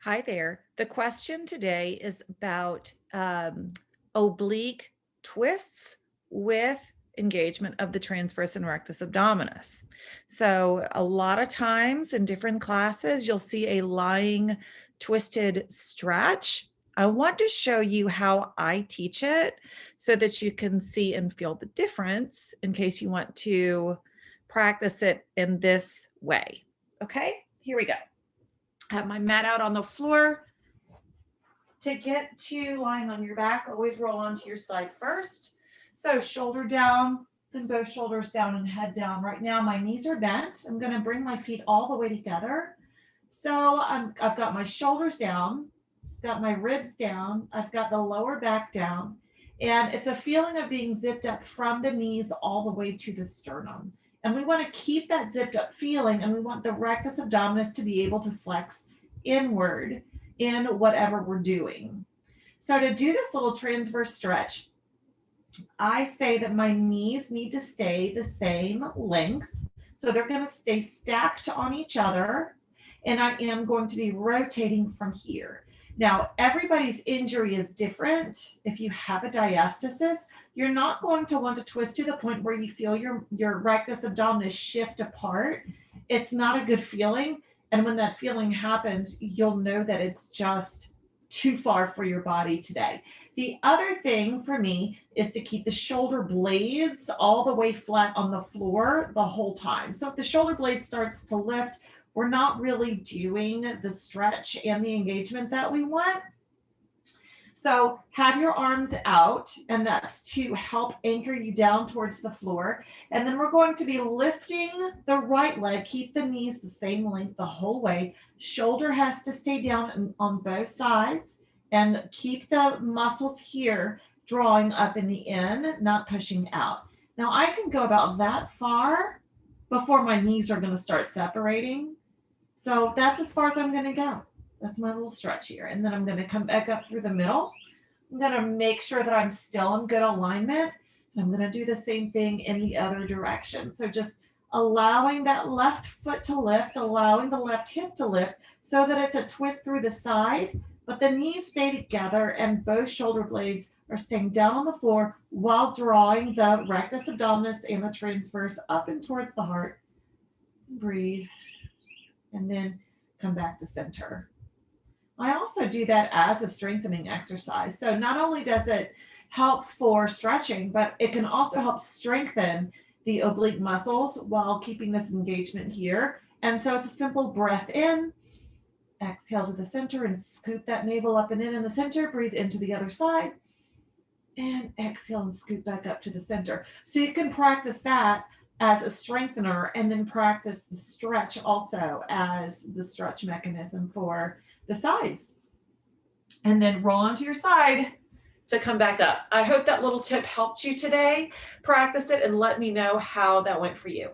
Hi there. The question today is about oblique twists with engagement of the transverse and rectus abdominis. So, a lot of times in different classes, you'll see a lying twisted stretch. I want to show you how I teach it so that you can see and feel the difference in case you want to practice it in this way. Okay, here we go. I have my mat out on the floor. To get to lying on your back, always roll onto your side first. So shoulder down, then both shoulders down and head down. Right now, my knees are bent. I'm going to bring my feet all the way together. So I've got my shoulders down, got my ribs down, I've got the lower back down, and it's a feeling of being zipped up from the knees all the way to the sternum. And we want to keep that zipped up feeling, and we want the rectus abdominis to be able to flex inward in whatever we're doing. So to do this little transverse stretch, I say that my knees need to stay the same length. So they're going to stay stacked on each other. And I am going to be rotating from here. Now, everybody's injury is different. If you have a diastasis, you're not going to want to twist to the point where you feel your rectus abdominis shift apart. It's not a good feeling. And when that feeling happens, you'll know that it's just too far for your body today. The other thing for me is to keep the shoulder blades all the way flat on the floor the whole time. So if the shoulder blade starts to lift, we're not really doing the stretch and the engagement that we want. So have your arms out, and that's to help anchor you down towards the floor. And then we're going to be lifting the right leg, keep the knees the same length the whole way. Shoulder has to stay down on both sides, and keep the muscles here drawing up in the in, not pushing out. Now I can go about that far before my knees are going to start separating. So that's as far as I'm going to go. That's my little stretch here. And then I'm going to come back up through the middle. I'm going to make sure that I'm still in good alignment. And I'm going to do the same thing in the other direction. So just allowing that left foot to lift, allowing the left hip to lift so that it's a twist through the side, but the knees stay together and both shoulder blades are staying down on the floor while drawing the rectus abdominis and the transverse up and towards the heart. Breathe. And then come back to center. I also do that as a strengthening exercise. So not only does it help for stretching, but it can also help strengthen the oblique muscles while keeping this engagement here. And so it's a simple breath in, exhale to the center and scoop that navel up and in the center, breathe into the other side, and exhale and scoop back up to the center. So you can practice that as a strengthener and then practice the stretch also as the stretch mechanism for the sides. And then roll onto your side to come back up. I hope that little tip helped you today. Practice it and let me know how that went for you.